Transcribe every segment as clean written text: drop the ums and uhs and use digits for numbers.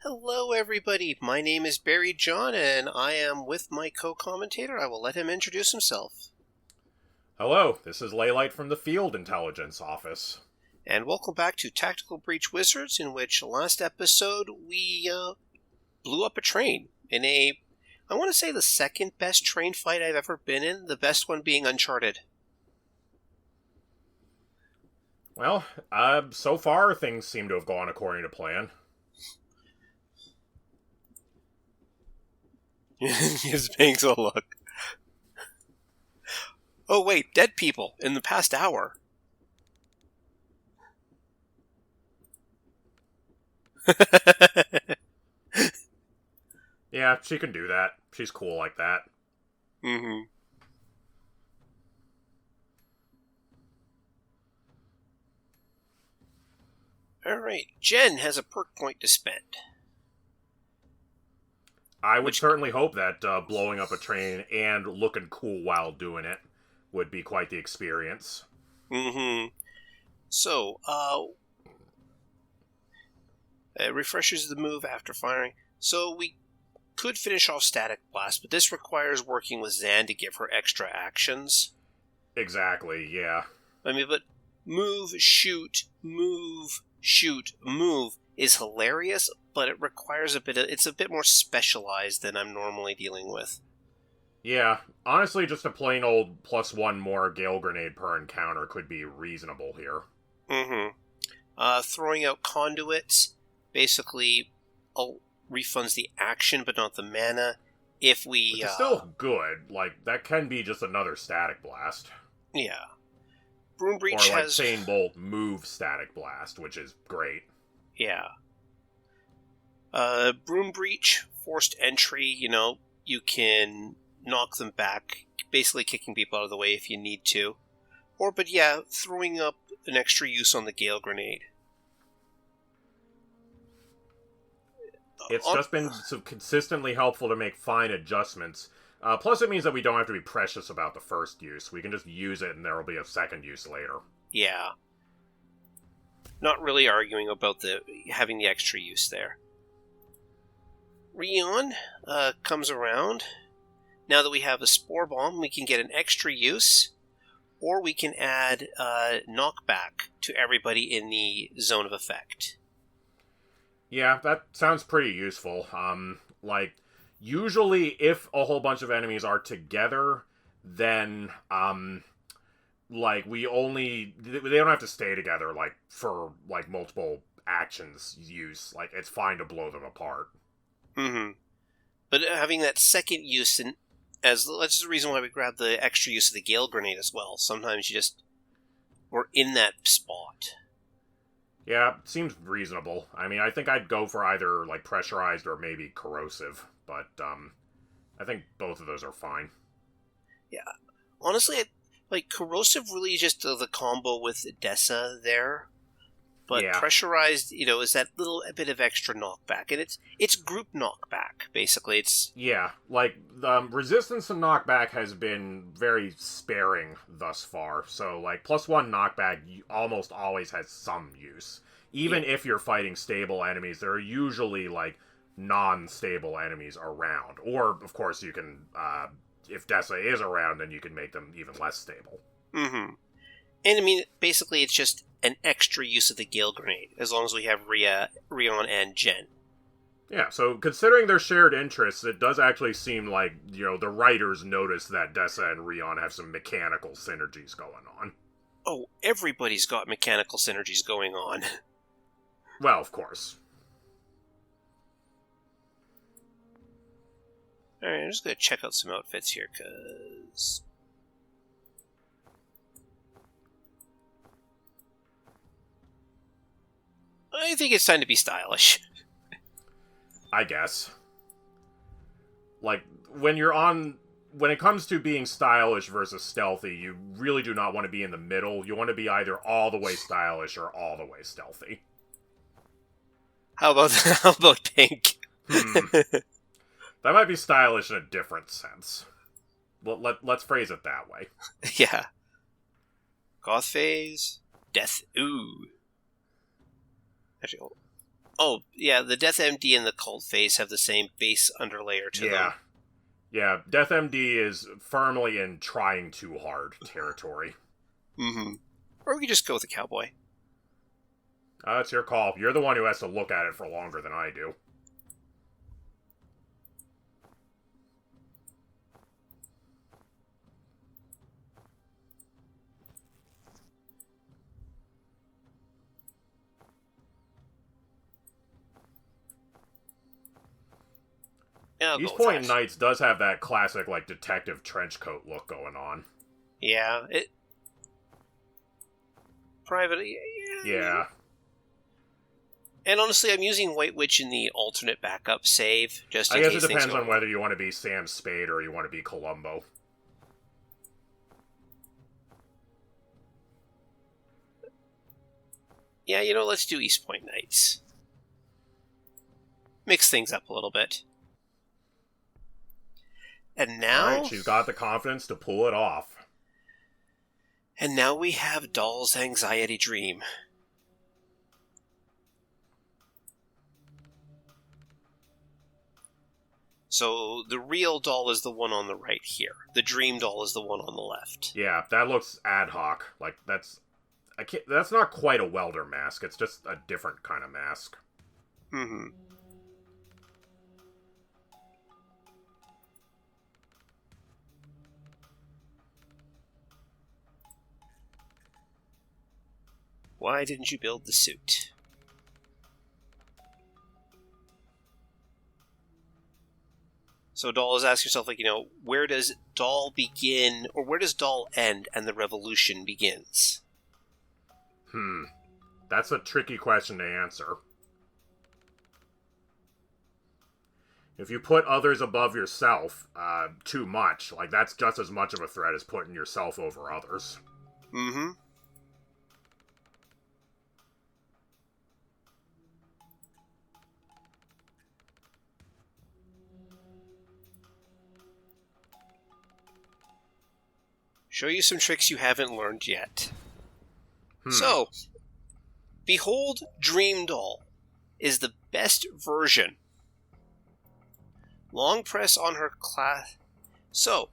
Hello, everybody. My name is Barry John, and I am with my co-commentator. I will let him introduce himself. Hello, this is Laylight from the Field Intelligence Office. And welcome back to Tactical Breach Wizards, in which last episode we blew up a train in I want to say the second best train fight I've ever been in, the best one being Uncharted. Well, so far things seem to have gone according to plan. His bangs a look. Oh wait, dead people in the past hour. Yeah, she can do that. She's cool like that. Mm-hmm. Alright, Jen has a perk point to spend. I would certainly hope that blowing up a train and looking cool while doing it would be quite the experience. Mm-hmm. So, it refreshes the move after firing. So we could finish off Static Blast, but this requires working with Zan to give her extra actions. Exactly, yeah. I mean, but move, shoot, move is hilarious, but it requires it's a bit more specialized than I'm normally dealing with. Yeah, honestly, just a plain old +1 more Gale Grenade per encounter could be reasonable here. Mm-hmm. Throwing out conduits basically refunds the action, but not the mana. If we... Which is still good. Like, that can be just another Static Blast. Yeah. Broom Breach or like has... Sane Bolt move Static Blast, which is great. Yeah. Broom Breach, forced entry, you can knock them back, basically kicking people out of the way if you need to. Throwing up an extra use on the Gale Grenade. It's just been so consistently helpful to make fine adjustments. Plus, it means that we don't have to be precious about the first use. We can just use it and there will be a second use later. Yeah. Not really arguing about having the extra use there. Rion comes around. Now that we have a Spore Bomb, we can get an extra use, or we can add knockback to everybody in the zone of effect. Yeah, that sounds pretty useful. Usually if a whole bunch of enemies are together, then, they don't have to stay together, for, multiple actions use. It's fine to blow them apart. Mm-hmm. But having that second use, that's the reason why we grabbed the extra use of the Gale Grenade as well. Sometimes we're in that spot. Yeah, seems reasonable. I mean, I think I'd go for either, pressurized or maybe corrosive, but, I think both of those are fine. Yeah. Honestly, corrosive really is just the combo with Dessa there. But yeah. Pressurized, is that little bit of extra knockback. And it's group knockback, basically. Yeah, resistance to knockback has been very sparing thus far. So, +1 knockback almost always has some use. Even if you're fighting stable enemies, there are usually, non-stable enemies around. Or, of course, you can, if Dessa is around, then you can make them even less stable. Mm-hmm. And, I mean, basically it's just an extra use of the Gale Grenade, as long as we have Rion and Jen. Yeah, so considering their shared interests, it does actually seem like, the writers notice that Dessa and Rion have some mechanical synergies going on. Oh, everybody's got mechanical synergies going on. Well, of course. Alright, I'm just going to check out some outfits here, because... I think it's time to be stylish. I guess. When it comes to being stylish versus stealthy, you really do not want to be in the middle. You want to be either all the way stylish or all the way stealthy. How about pink? That might be stylish in a different sense. Well, let's phrase it that way. Yeah. Goth phase. Death. Ooh. Actually, Oh, yeah, the Death MD and the Cult Phase have the same base underlayer to them. Yeah, Death MD is firmly in trying too hard territory. Mm-hmm. Or we could just go with the Cowboy. It's your call. You're the one who has to look at it for longer than I do. East Point Knights does have that classic, like, detective trench coat look going on. Yeah, Privately, yeah. And honestly, I'm using White Witch in the alternate backup save, just in case it depends on whether you want to be Sam Spade or you want to be Columbo. Yeah, let's do East Point Knights. Mix things up a little bit. And now... Alright, she's got the confidence to pull it off. And now we have Dall's Anxiety Dream. So the real Dall is the one on the right here. The Dream Dall is the one on the left. Yeah, that looks ad hoc. Like, that's not quite a welder mask. It's just a different kind of mask. Mm-hmm. Why didn't you build the suit? So Dall is asking yourself, where does Dall begin, or where does Dall end and the revolution begins? That's a tricky question to answer. If you put others above yourself too much, like, that's just as much of a threat as putting yourself over others. Mm-hmm. Show you some tricks you haven't learned yet. So, behold, Dream Dall is the best version. Long press on her class. So,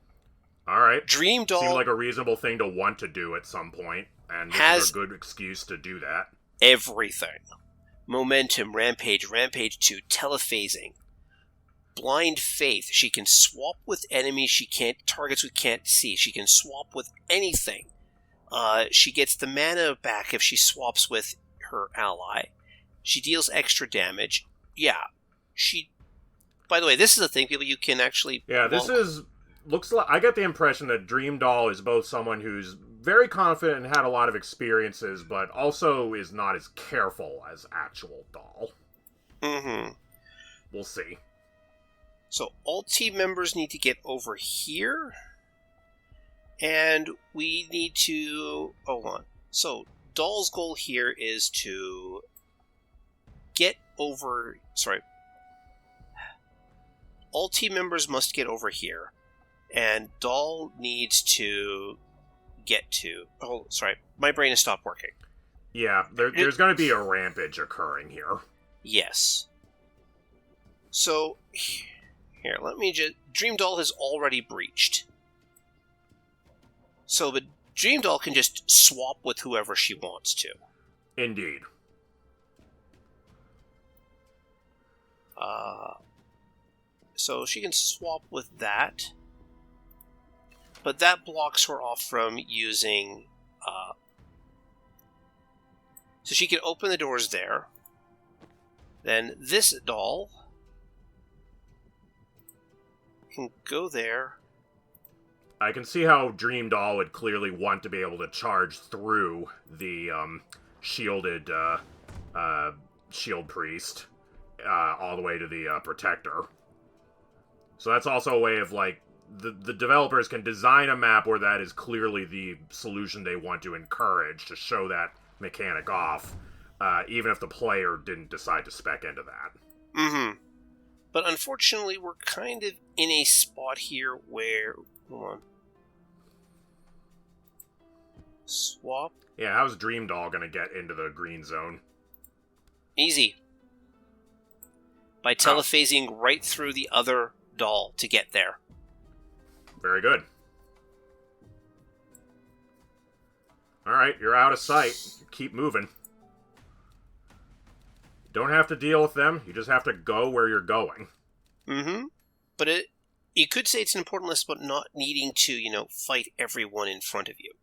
alright. Dream Dall seems like a reasonable thing to want to do at some point, and this is a good excuse to do that. Everything. Momentum, Rampage, Rampage 2, Telephasing. Blind Faith. She can swap with enemies targets we can't see. She can swap with anything. She gets the mana back if she swaps with her ally. She deals extra damage. Yeah. By the way, this is a thing, people, you can actually... Yeah, looks like... I get the impression that Dream Dall is both someone who's very confident and had a lot of experiences, but also is not as careful as actual Dall. Mm-hmm. We'll see. So, all team members need to get over here. And we need to... Hold on. So, Dall's goal here is to get over... Sorry. All team members must get over here. And Dall needs to get to... Oh, sorry. My brain has stopped working. Yeah, there's going to be a rampage occurring here. Yes. So... Here, let me just... Dream Dall has already breached. So the Dream Dall can just swap with whoever she wants to. Indeed. So she can swap with that. But that blocks her off from using... So she can open the doors there. Then this Dall can go there. I can see how Dream Dall would clearly want to be able to charge through the shielded Shield Priest all the way to the Protector. So that's also a way of, like, the developers can design a map where that is clearly the solution they want to encourage to show that mechanic off, even if the player didn't decide to spec into that. Mm-hmm. But unfortunately, we're kind of in a spot here where... Hold on. Swap. Yeah, how's Dream Dall gonna get into the green zone? Easy. by telephasing right through the other Dall to get there. Very good. Alright, you're out of sight. Keep moving. Don't have to deal with them, you just have to go where you're going. Mm-hmm. But you could say it's an important lesson about not needing to, fight everyone in front of you.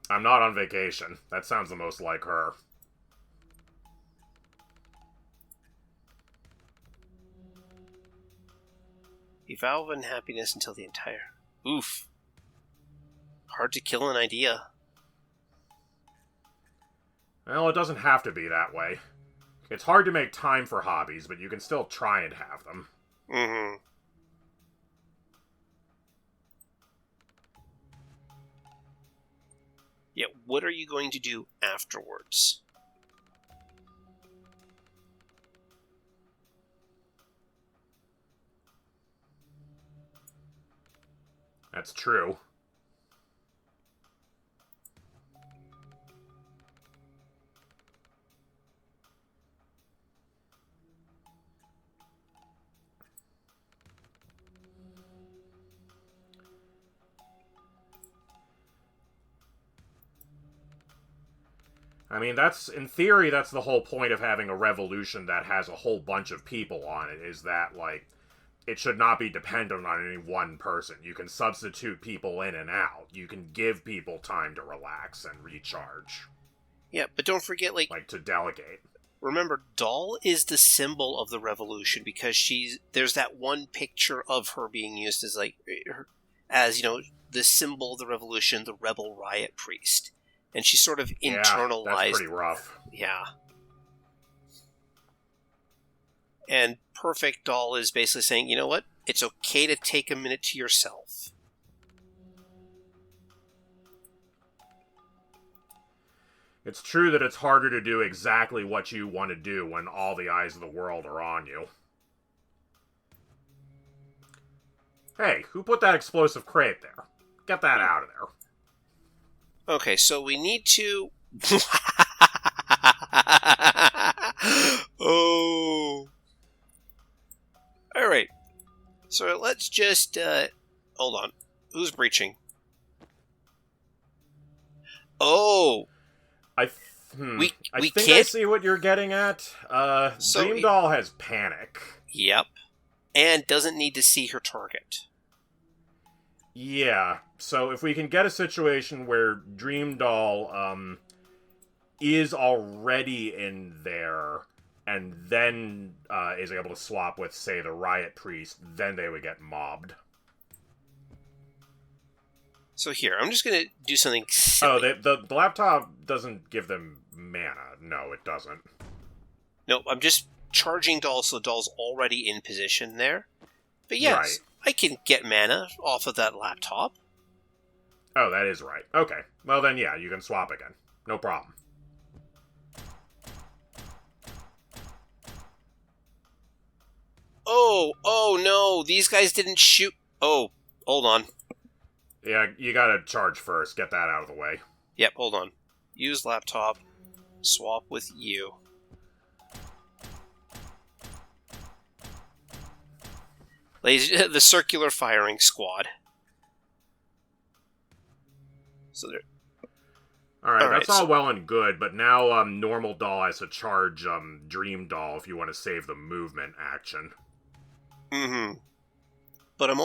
I'm not on vacation. That sounds the most like her. A vow of unhappiness until the entire... Oof. Hard to kill an idea. Well, it doesn't have to be that way. It's hard to make time for hobbies, but you can still try and have them. Mm-hmm. Yeah, what are you going to do afterwards? That's true. I mean, in theory, that's the whole point of having a revolution that has a whole bunch of people on it, is that, it should not be dependent on any one person. You can substitute people in and out. You can give people time to relax and recharge. Yeah, but don't forget, to delegate. Remember, Dall is the symbol of the revolution because there's that one picture of her being used as the symbol of the revolution, the rebel riot priest. And she sort of internalized... Yeah, that's pretty rough. Yeah. And Perfect Dall is basically saying, you know what? It's okay to take a minute to yourself. It's true that it's harder to do exactly what you want to do when all the eyes of the world are on you. Hey, who put that explosive crate there? Get that out of there. Okay, so we need to... Oh. Alright. So let's just, hold on. Who's breaching? Oh! I We think can't... I see what you're getting at. Dream Dall has panic. Yep. And doesn't need to see her target. Yeah, so if we can get a situation where Dream Dall, is already in there, and then, is able to swap with, say, the Riot Priest, then they would get mobbed. So here, I'm just gonna do something silly. Oh, the laptop doesn't give them mana. No, it doesn't. No, I'm just charging Dall so Dall's already in position there. But yes, right. I can get mana off of that laptop. Oh, that is right. Okay. Well then, yeah, you can swap again. No problem. Oh no, these guys didn't shoot. Oh, hold on. Yeah, you gotta charge first. Get that out of the way. Yep, hold on. Use laptop. Swap with you. Ladies, the circular firing squad. So there. Alright, that's all well and good, but now normal Dall has to charge Dream Dall if you want to save the movement action. Mm-hmm. But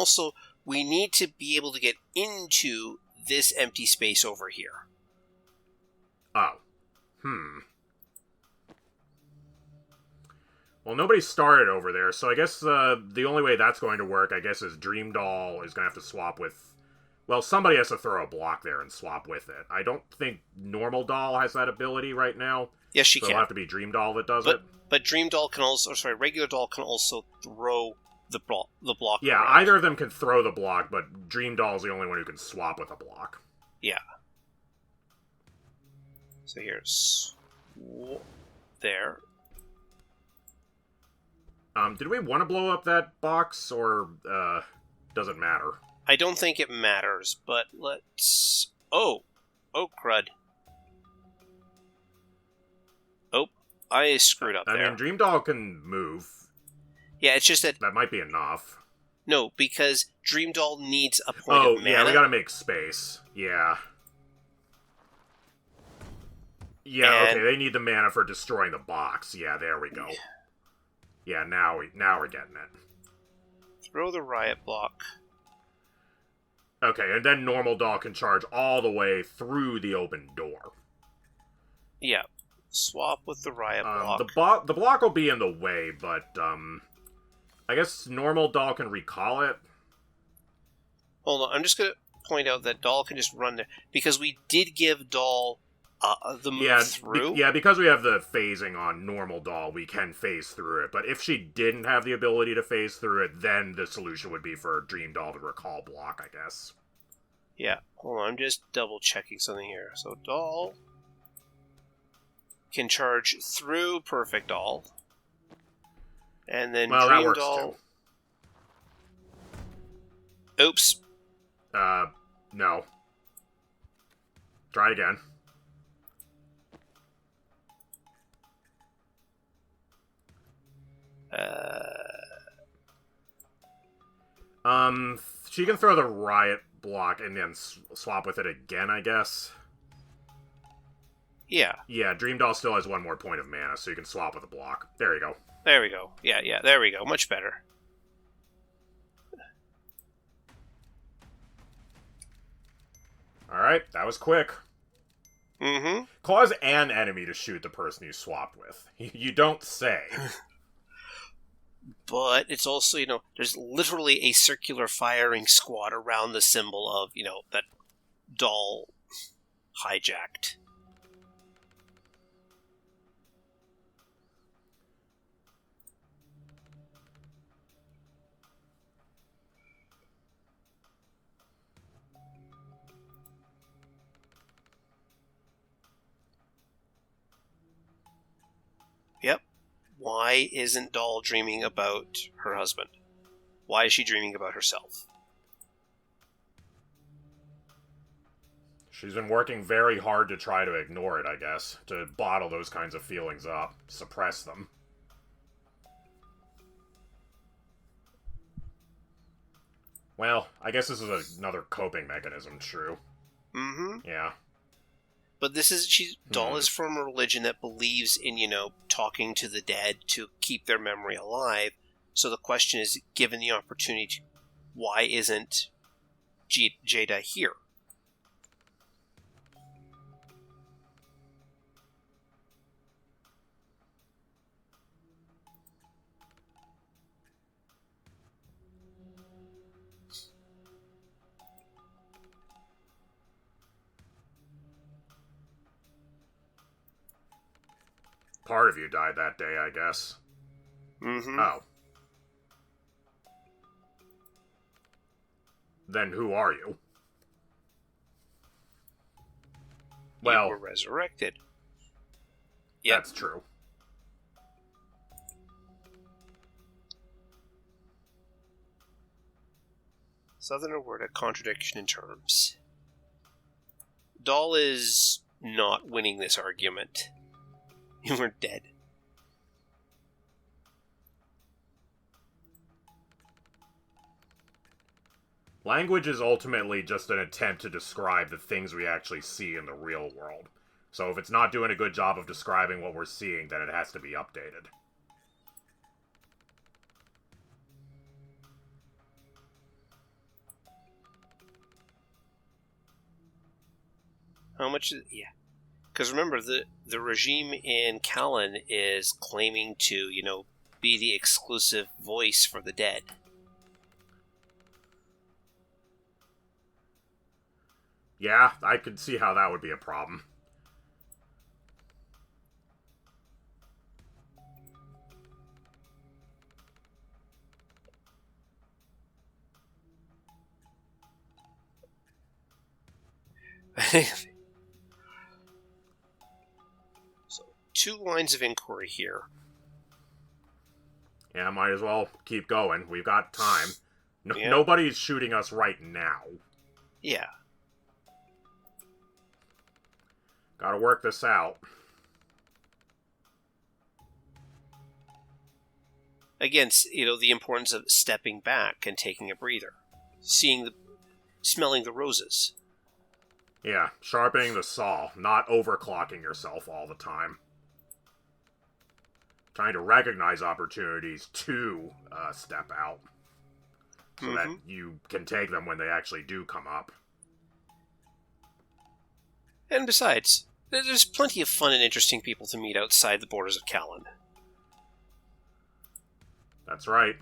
we need to be able to get into this empty space over here. Oh. Well, nobody started over there, so I guess the only way that's going to work, I guess, is Dream Dall is going to have to swap with... Well, somebody has to throw a block there and swap with it. I don't think normal Dall has that ability right now. Yes, she can. It'll have to be Dream Dall that does it. But Dream Dall can also... regular Dall can also throw the block. Yeah, around. Either of them can throw the block, but Dream Dall's the only one who can swap with a block. Yeah. So here's... there. Did we want to blow up that box, or does it matter? I don't think it matters, but let's... Oh, crud. Oh, I screwed up there. I mean, Dream Doll can move. Yeah, it's just that... That might be enough. No, because Dream Doll needs a point of mana. Yeah, we gotta make space. Yeah. Yeah, okay, they need the mana for destroying the box. Yeah, there we go. Yeah, now we're getting it. Throw the riot block. Okay, and then normal Doll can charge all the way through the open door. Yeah. Swap with the riot block. The block will be in the way, but, I guess normal Doll can recall it. Hold on, I'm just gonna point out that Dall can just run there, because we did give Dall the move through. Because we have the phasing on normal Doll, we can phase through it. But if she didn't have the ability to phase through it, then the solution would be for Dream Doll to recall block, I guess. Yeah, hold on, I'm just double checking something here. So Dall can charge through Perfect Doll. And then Dream that works Doll... Too. Oops. No. Try again. She can throw the riot block and then swap with it again, I guess. Yeah. Yeah, Dream Doll still has one more point of mana, so you can swap with a block. There you go. There we go. Yeah, there we go. Much better. Alright, that was quick. Mm-hmm. Cause an enemy to shoot the person you swapped with. You don't say. But it's also, there's literally a circular firing squad around the symbol of, that Dall hijacked. Yep. Why isn't Dall dreaming about her husband? Why is she dreaming about herself? She's been working very hard to try to ignore it, I guess. To bottle those kinds of feelings up. Suppress them. Well, I guess this is another coping mechanism, true. Mm-hmm. Yeah. But Dall is from a religion that believes in, talking to the dead to keep their memory alive. So the question is, given the opportunity, why isn't Jada here? Part of you died that day, I guess. Mm-hmm. Oh. Then who are you? You were resurrected. Yep. That's true. Southerner word, a contradiction in terms. Dall is not winning this argument. You were dead. Language is ultimately just an attempt to describe the things we actually see in the real world. So if it's not doing a good job of describing what we're seeing, then it has to be updated. How much? Yeah. Because remember, the regime in Callan is claiming to, be the exclusive voice for the dead. Yeah, I could see how that would be a problem. So, 2 lines of inquiry here. Yeah, might as well keep going. We've got time. Yeah. Nobody's shooting us right now. Yeah. Gotta work this out. Again, the importance of stepping back and taking a breather. Smelling the roses. Yeah, sharpening the saw, not overclocking yourself all the time. Trying to recognize opportunities to step out. So that you can take them when they actually do come up. And besides, there's plenty of fun and interesting people to meet outside the borders of Callan. That's right.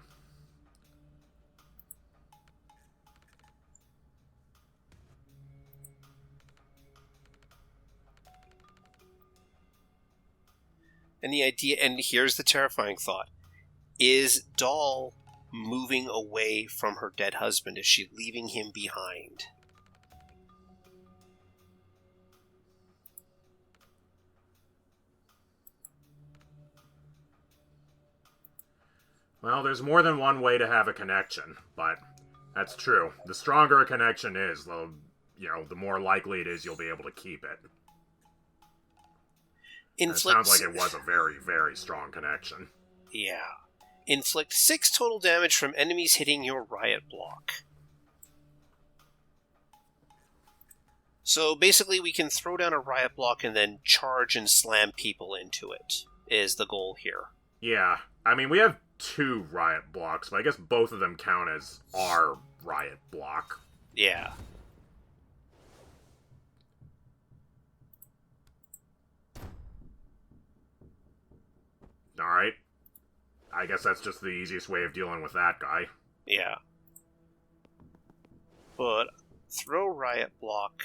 And the idea, and here's the terrifying thought, is Dall moving away from her dead husband? Is she leaving him behind? Well, there's more than one way to have a connection, but that's true. The stronger a connection is, the more likely it is you'll be able to keep it. It sounds like it was a very, very strong connection. Yeah. Inflict 6 total damage from enemies hitting your riot block. So basically we can throw down a riot block and then charge and slam people into it, is the goal here. Yeah. I mean, we have 2 riot blocks, but I guess both of them count as our riot block. Yeah. Alright. I guess that's just the easiest way of dealing with that guy. Yeah. But throw riot block.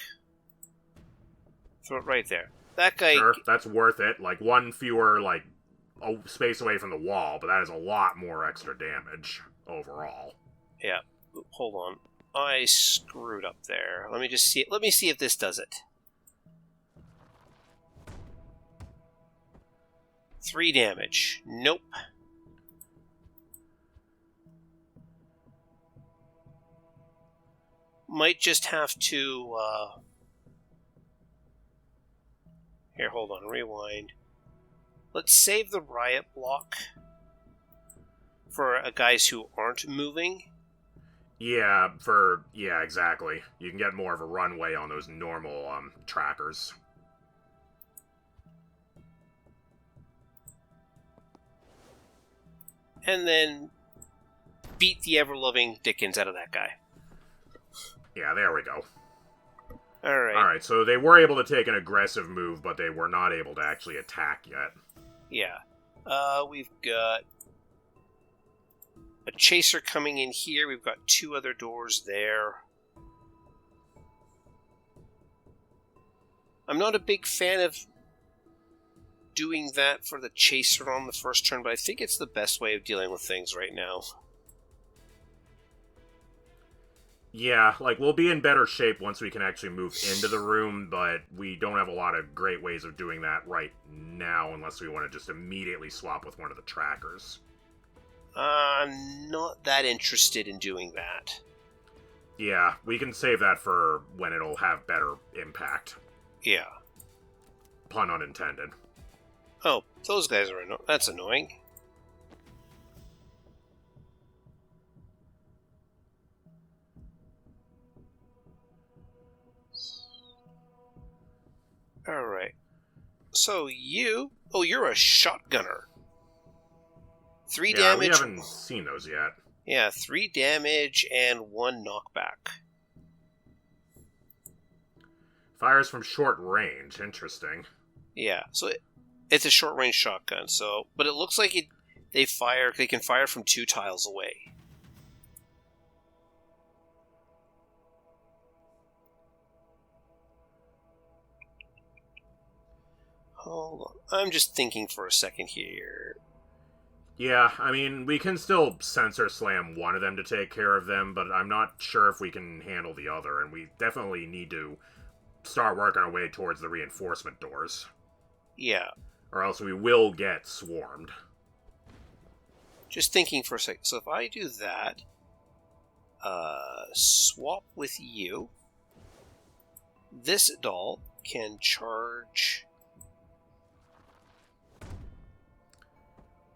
Throw it right there. That guy... Sure, that's worth it. Like, 1 fewer, space away from the wall, but that is a lot more extra damage overall. Yeah. Hold on. I screwed up there. Let me just see. Let me see if this does it. 3 damage. Nope. Might just have to, Here, hold on. Rewind. Let's save the riot block for guys who aren't moving. Yeah, exactly. You can get more of a runway on those normal, trackers. And then beat the ever-loving dickens out of that guy. Yeah, there we go. Alright. Alright, so they were able to take an aggressive move, but they were not able to actually attack yet. Yeah. We've got a chaser coming in here. We've got 2 other doors there. I'm not a big fan of doing that for the chaser on the first turn, but I think it's the best way of dealing with things right now. Yeah, we'll be in better shape once we can actually move into the room, but we don't have a lot of great ways of doing that right now unless we want to just immediately swap with one of the trackers. I'm not that interested in doing that. Yeah, we can save that for when it'll have better impact. Yeah. Pun unintended. Oh, those guys are that's annoying. Alright. So you're a shotgunner. 3 damage. We haven't seen those yet. Yeah, 3 damage and 1 knockback. Fires from short range. Interesting. Yeah, so it's a short range shotgun. But it looks like they can fire from 2 tiles away. Hold on. I'm just thinking for a second here. Yeah, I mean, we can still sensor slam one of them to take care of them, but I'm not sure if we can handle the other, and we definitely need to start working our way towards the reinforcement doors. Yeah. Or else we will get swarmed. just thinking for a second. So if I do that, swap with you, this Dall can charge.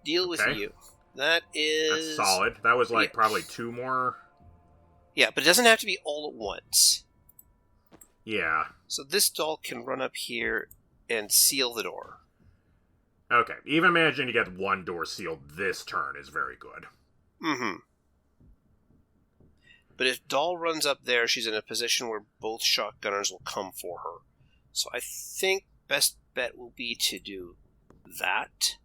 Deal with you. That's solid. That was like probably 2 more. Yeah, but it doesn't have to be all at once. Yeah. So this Dall can run up here and seal the door. Okay. Even managing to get one door sealed this turn is very good. Mm-hmm. But if Dall runs up there, she's in a position where both shotgunners will come for her. So I think best bet will be to do that.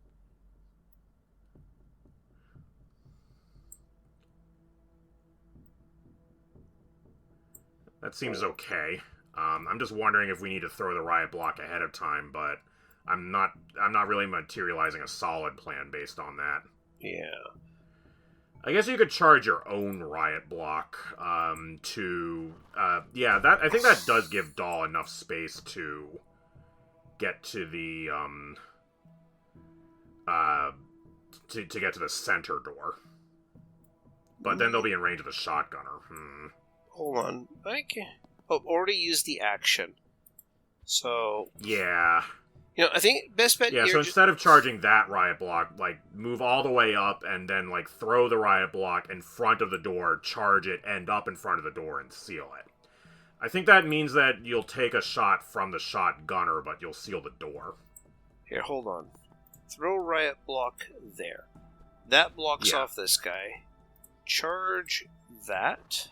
That seems okay. I'm just wondering if we need to throw the riot block ahead of time, but I'm not really materializing a solid plan based on that. Yeah. I guess you could charge your own riot block I think that does give Dall enough space to get to the to get to the center door. But then they'll be in range of the shotgunner. Hold on. Already used the action. So... Yeah. I think best bet here... Yeah, so instead of charging that riot block, like, move all the way up and then, like, throw the riot block in front of the door, charge it, end up in front of the door, and seal it. I think that means that you'll take a shot from the shotgunner, but you'll seal the door. Here, hold on. Throw riot block there. That blocks off this guy. Charge that...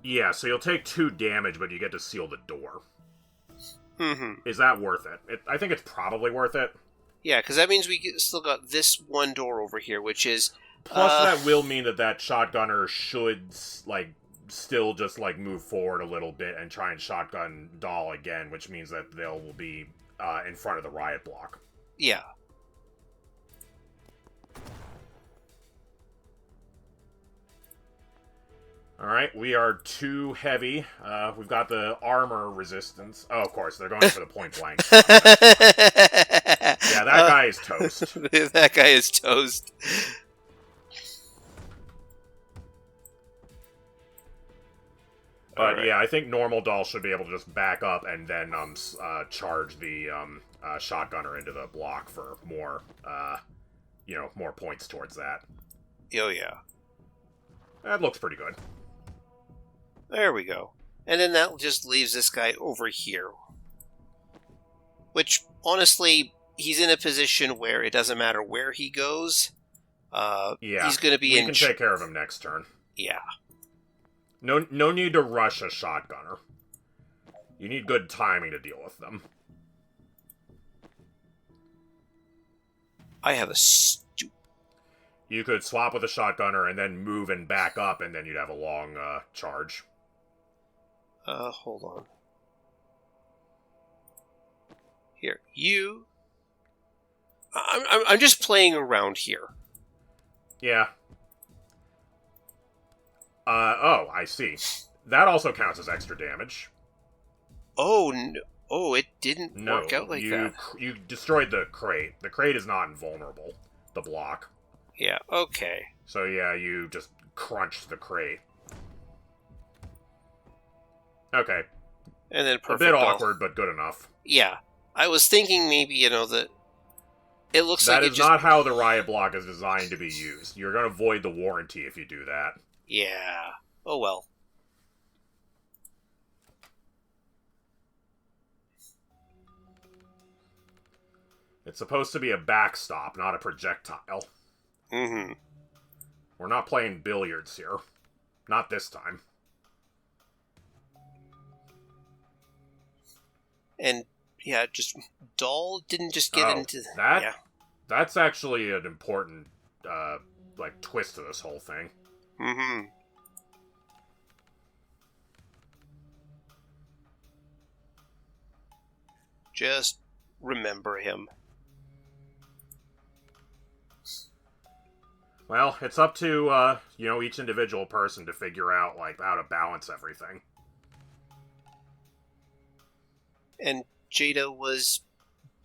Yeah, so you'll take 2 damage, but you get to seal the door. Mm-hmm. Is that worth it? I think it's probably worth it. Yeah, because that means we still got this one door over here, which is... Plus, that will mean that shotgunner should, like, still just, like, move forward a little bit and try and shotgun Dall again, which means that they'll be in front of the riot block. Yeah. Alright, we are too heavy. We've got the armor resistance. Oh, of course, they're going for the point blank. Yeah, that guy is toast. That guy is toast. But yeah, I think normal Dall should be able to just back up and then charge the shotgunner into the block for more, more points towards that. Oh, yeah. That looks pretty good. There we go. And then that just leaves this guy over here. Which, honestly, he's in a position where it doesn't matter where he goes. He's going to be we can take care of him next turn. Yeah. No need to rush a shotgunner. You need good timing to deal with them. I have a You could swap with a shotgunner and then move and back up, and then you'd have a long charge. Hold on. Here, you... I'm just playing around here. Yeah. I see. That also counts as extra damage. Oh, no. Oh, it didn't work out like that. You destroyed the crate. The crate is not invulnerable. The block. Yeah, okay. So yeah, you just crunched the crate. Okay. And then perfect. A bit awkward, but good enough. Yeah. I was thinking maybe, that it looks like that is not how the riot block is designed to be used. You're going to void the warranty if you do that. Yeah. Oh well. It's supposed to be a backstop, not a projectile. Mm-hmm. We're not playing billiards here. Not this time. And, yeah, just... Dall didn't just get into... That? Yeah. That's actually an important, twist to this whole thing. Mm-hmm. Just remember him. Well, it's up to, each individual person to figure out, how to balance everything. And Jada was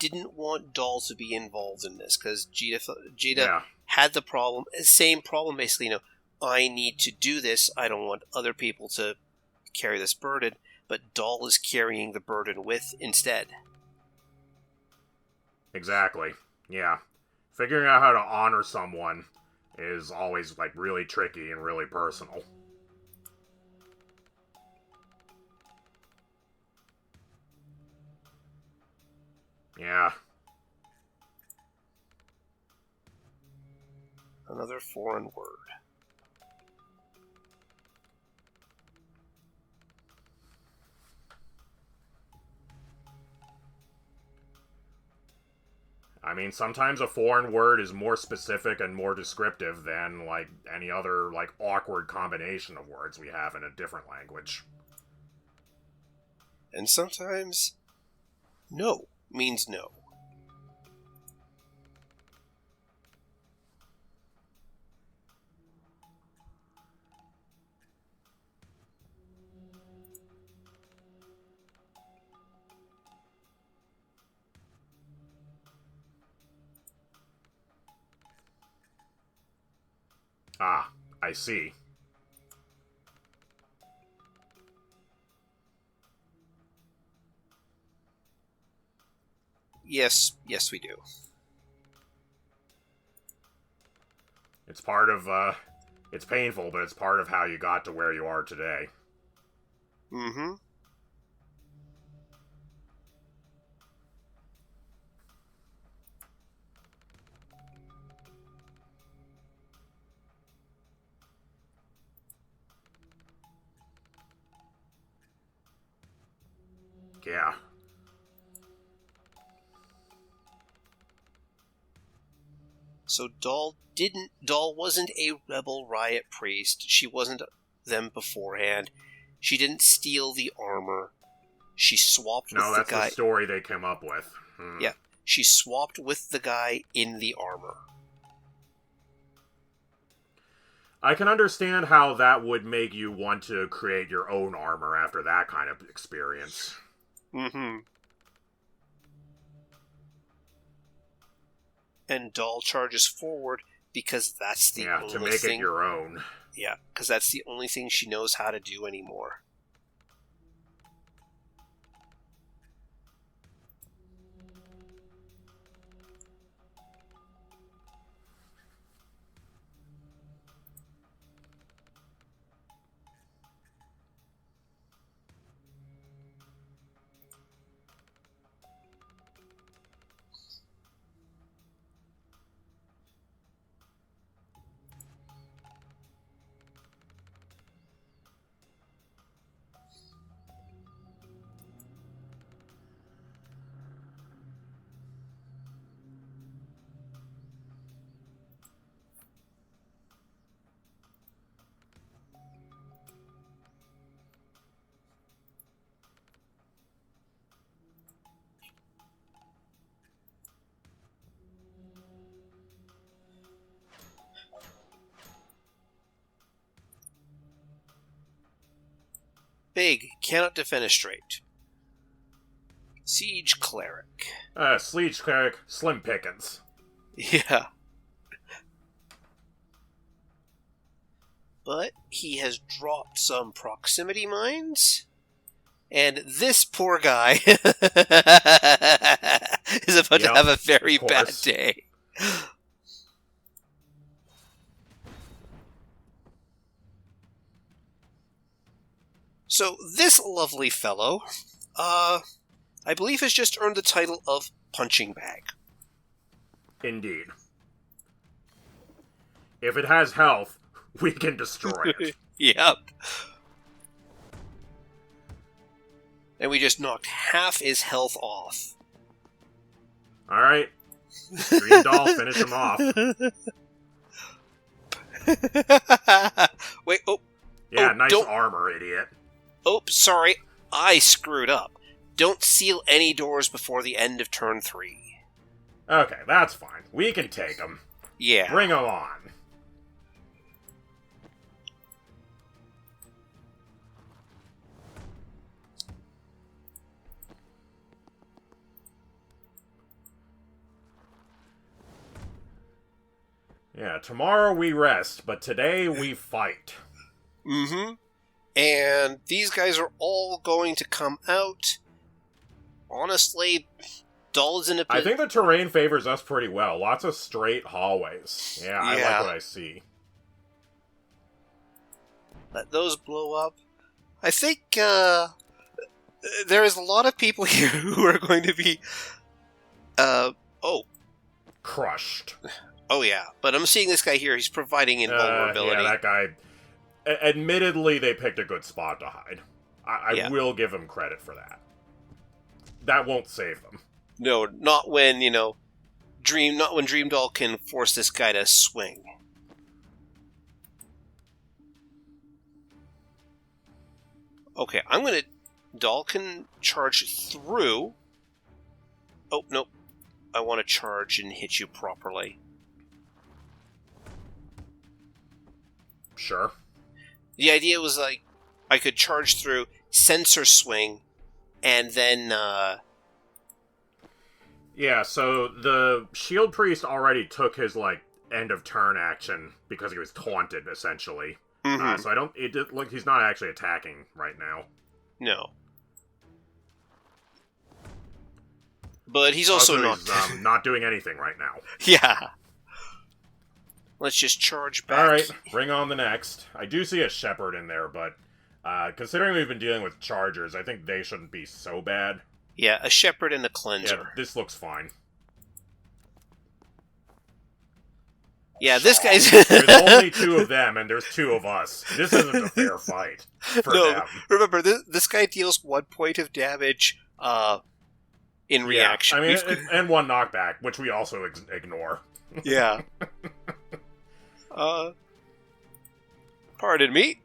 didn't want Dall to be involved in this because Jada Yeah. had the same problem basically. I need to do this. I don't want other people to carry this burden, but Dall is carrying the burden with instead. Exactly. Yeah. Figuring out how to honor someone is always, like, really tricky and really personal. Yeah. Another foreign word. I mean, sometimes a foreign word is more specific and more descriptive than, like, any other, like, awkward combination of words we have in a different language. And sometimes, no means no. Ah, I see. Yes, we do. It's part of, it's painful, but it's part of how you got to where you are today. Mm-hmm. Yeah. So Dall wasn't a rebel riot priest. She wasn't them beforehand. She didn't steal the armor. She swapped with No, the that's guy. the story they came up with. Yeah, she swapped with the guy in the armor. I can understand how that would make you want to create your own armor after that kind of experience. Mm-hmm. And Dall charges forward because that's the only to make thing. it your own. Yeah, because that's the only thing she knows how to do anymore. Big, cannot defenestrate. Siege cleric. Siege cleric, slim pickings. Yeah. But he has dropped some proximity mines. And this poor guy is about to have a very bad day. So this lovely fellow, I believe has just earned the title of Punching Bag. Indeed. If it has health, we can destroy it. Yep. And we just knocked half his health off. Alright. Green Dall, finish him off. Wait, Yeah, nice armor, idiot. Oh, sorry. I screwed up. Don't seal any doors before the end of turn 3. Okay, that's fine. We can take him. Yeah. Bring him on. Yeah, tomorrow we rest, but today we fight. Mm-hmm. And these guys are all going to come out. Honestly, Dall is in a... I think the terrain favors us pretty well. Lots of straight hallways. Yeah, I like what I see. Let those blow up. I think there is a lot of people here who are going to be... crushed. Oh, yeah. But I'm seeing this guy here. He's providing invulnerability. Yeah, that guy... Admittedly, they picked a good spot to hide. I will give them credit for that. That won't save them. No, not when, Dream Doll can force this guy to swing. Okay, Doll can charge through. Oh, nope. I want to charge and hit you properly. Sure. The idea was I could charge through, sensor swing, and then Yeah, so the Shield Priest already took his end of turn action because he was taunted essentially. Mm-hmm. So he's not actually attacking right now. No. But he's also not he's, not doing anything right now. Yeah. Let's just charge back. Alright, bring on the next. I do see a Shepherd in there, but considering we've been dealing with Chargers, I think they shouldn't be so bad. Yeah, a Shepherd and a Cleanser. Yeah, this looks fine. Yeah, this guy's... There's only two of them, and there's two of us. This isn't a fair fight for them. Remember, this guy deals 1 point of damage in reaction. I mean, and one knockback, which we also ignore. Yeah. Pardon me.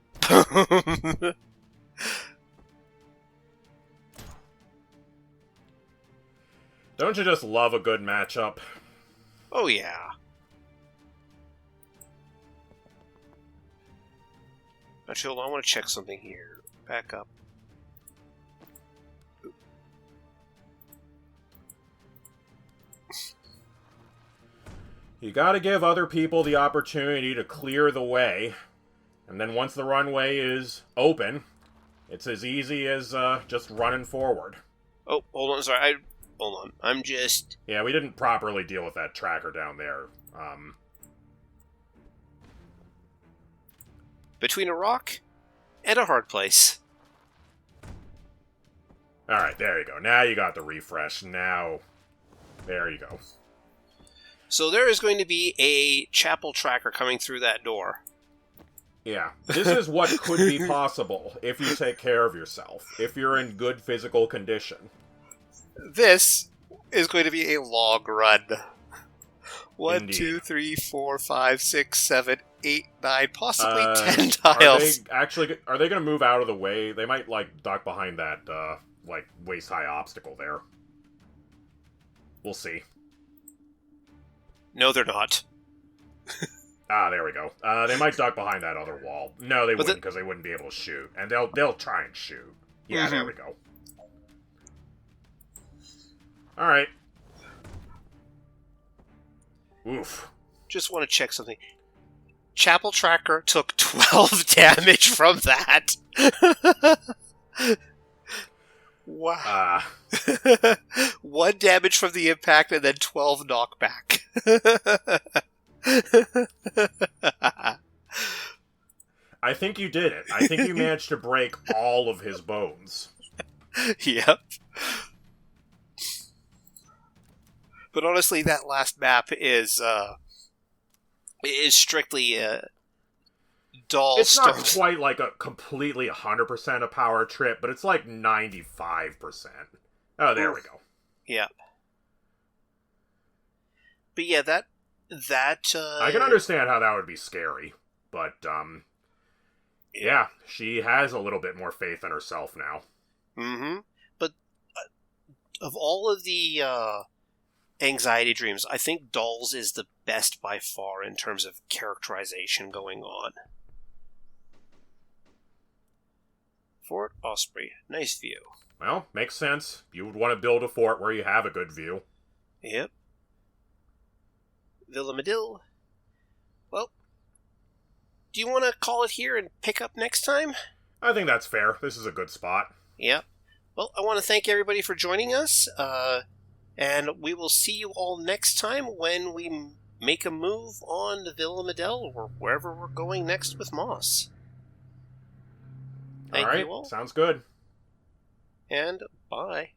Don't you just love a good matchup? Oh, yeah. Actually, hold on, I want to check something here. Back up. You gotta give other people the opportunity to clear the way, and then once the runway is open, it's as easy as just running forward. Oh, hold on, sorry, hold on, I'm just... Yeah, we didn't properly deal with that tracker down there. Between a rock and a hard place. Alright, there you go. Now you got the refresh. Now, there you go. So there is going to be a chapel tracker coming through that door. Yeah, this is what could be possible if you take care of yourself, if you're in good physical condition. This is going to be a long run. 1, Indeed. 2, 3, 4, 5, 6, 7, 8, 9, possibly 10 tiles. Are they going to move out of the way? They might, duck behind that, waist-high obstacle there. We'll see. No, they're not. There we go. They might duck behind that other wall. No, they wouldn't, because they wouldn't be able to shoot. And they'll try and shoot. Yeah, There we go. Alright. Oof. Just want to check something. Chapel Tracker took 12 damage from that. Wow. 1 damage from the impact and then 12 knockback. I think you did it. I think you managed to break all of his bones. Yep. But honestly, that last map is strictly Dall. It's not quite like a completely 100% a power trip, but it's like 95%. Oh, there we go. Yep. But yeah, that I can understand how that would be scary, but yeah, she has a little bit more faith in herself now. Mm-hmm. But of all of the anxiety dreams, I think Dall's is the best by far in terms of characterization going on. Fort Osprey, nice view. Well, makes sense. You would want to build a fort where you have a good view. Yep. Villa Medill. do you want to call it here and pick up next time? I think that's fair. This is a good spot. Yeah. Well, I want to thank everybody for joining us, and we will see you all next time when we make a move on to Villa Medell or wherever we're going next with Moss. Thank all right, you all. Sounds good. And bye.